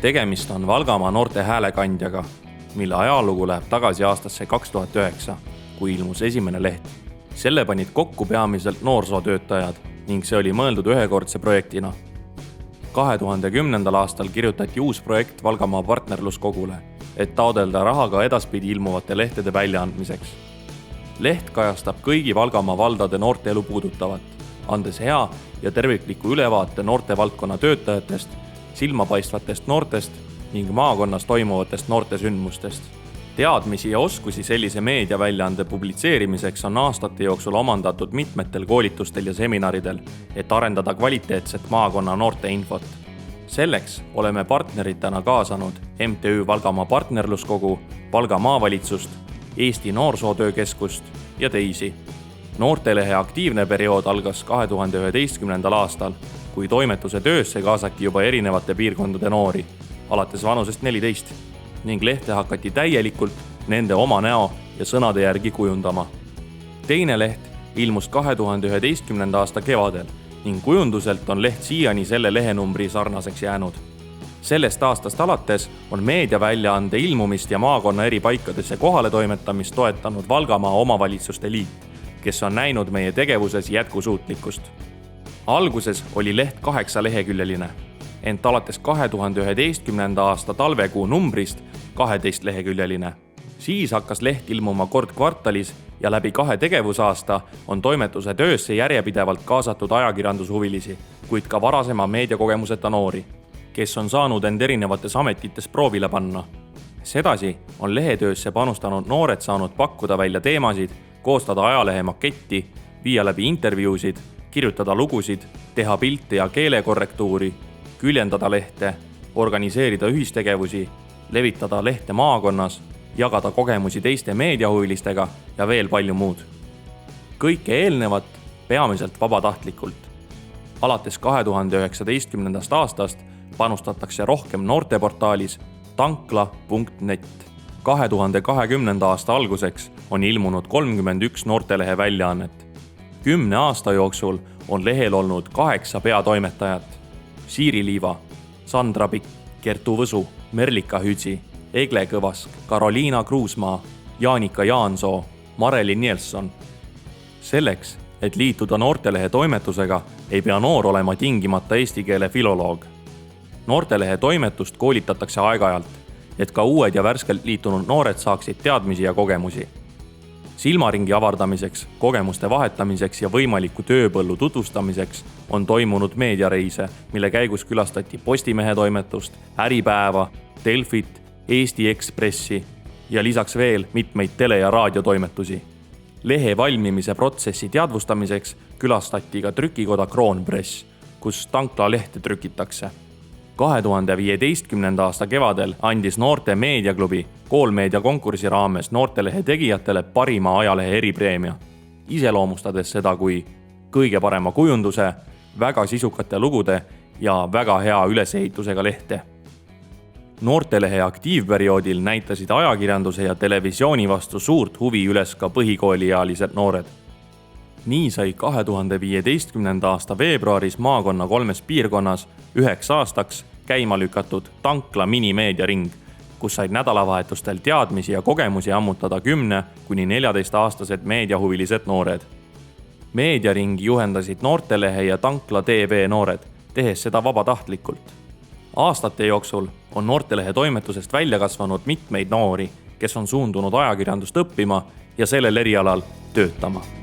Tegemist on Valgamaa noorte häälekandjaga, mille ajalugu läheb tagasi aastasse 2009, kui ilmus esimene leht. Selle panid kokku peamiselt noorsootöötajad ning see oli mõeldud ühekordse projektina. 2010. aastal kirjutati uus projekt Valgamaa partnerluskogule, et taodelda raha ka edaspidi ilmuvate lehtede väljaandmiseks. Leht kajastab kõigi Valgamaa valdade noorteelu puudutavat, andes hea ja tervikliku ülevaate noortevaldkonna töötajatest, silmapaistvatest noortest ning maakonnas toimuvatest noortesündmustest. Teadmisi ja oskusi sellise meediaväljaande publitseerimiseks on aastate jooksul omandatud mitmetel koolitustel ja seminaridel, et arendada kvaliteetset maakonna noorteinfot. Selleks oleme partneritena kaasanud MTÜ Valgamaa partnerluskogu, Valga maavalitsust, Eesti noorsootöökeskust ja teisi. Noortelehe aktiivne periood algas 2011. aastal, kui toimetuse töösse kaasati juba erinevate piirkondade noori, alates vanusest 14, ning lehte hakati täielikult nende oma näo ja sõnade järgi kujundama. Teine leht ilmus 2011. aasta kevadel ning kujunduselt on leht siiani selle lehenumbri sarnaseks jäänud. Sellest aastast alates on meediaväljaande ilmumist ja maakonna eri paikadesse kohaletoimetamist toetanud Valgamaa omavalitsuste liit, kes on näinud meie tegevuses jätkusuutlikkust. Alguses oli leht 8-leheküljeline, ent alates 2011. aasta talvekuu numbrist 12-leheküljeline. Siis hakkas leht ilmuma kord kvartalis ja läbi 2 tegevusaasta on toimetuse töösse järjepidevalt kaasatud ajakirjandushuvilisi, kuid ka varasema meediakogemuseta noori, kes on saanud end erinevates ametites proovile panna. Sedasi on lehetöösse panustanud noored saanud pakkuda välja teemasid, koostada ajalehe maketti, viia läbi intervjuusid, kirjutada lugusid, teha pilte ja keelekorrektuuri, küljendada lehte, organiseerida ühistegevusi, levitada lehte maakonnas, jagada kogemusi teiste meediahuvilistega ja veel palju muud. Kõike eelnevat peamiselt vabatahtlikult. Alates 2019. aastast panustatakse rohkem noorteportaalis tankla.net. 2020. aasta alguseks on ilmunud 31 noortelehe väljaannet. 10 aasta jooksul on lehel olnud 8 peatoimetajat. Siiri Liiva, Sandra Pikk, Kertu Võsu, Merlika Hütsi, Egle Kõvask, Karoliina Kruusmaa, Jaanika Jaansoo, Mareli Nielson. Selleks, et liituda noortelehe toimetusega, ei pea noor olema tingimata eesti keele filoloog. Noortelehe toimetust koolitatakse aeg-ajalt, et ka uued ja värskelt liitunud noored saaksid teadmisi ja kogemusi. Silmaringi avardamiseks, kogemuste vahetamiseks ja võimaliku tööpõllu tutvustamiseks on toimunud meediareise, mille käigus külastati Postimehe toimetust, Äripäeva, Delfit, Eesti Ekspressi ja lisaks veel mitmeid tele- ja raadiotoimetusi. Lehe valmimise protsessi teadvustamiseks külastati ka trükikoda Kroonpress, kus Tankla lehte trükitakse. 2015. aasta kevadel andis Noorte Meediaklubi koolmeedia konkursi raames noortelehe tegijatele parima ajalehe eripreemia, iseloomustades seda kui kõige parema kujunduse, väga sisukate lugude ja väga hea ülesehitusega lehte. Noortelehe aktiivperioodil näitasid ajakirjanduse ja televisiooni vastu suurt huvi üles ka põhikooliealised noored. Nii sai 2015. aasta veebruaris maakonna 3 piirkonnas 9 aastaks käima lükatud Tankla minimeediaring, kus said nädalavahetustel teadmisi ja kogemusi ammutada 10–14-aastased meediahuvilised noored. Meediaringi juhendasid Noortelehe ja Tankla TV noored, tehes seda vabatahtlikult. Aastate jooksul on Noortelehe toimetusest välja kasvanud mitmeid noori, kes on suundunud ajakirjandust õppima ja sellel erialal töötama.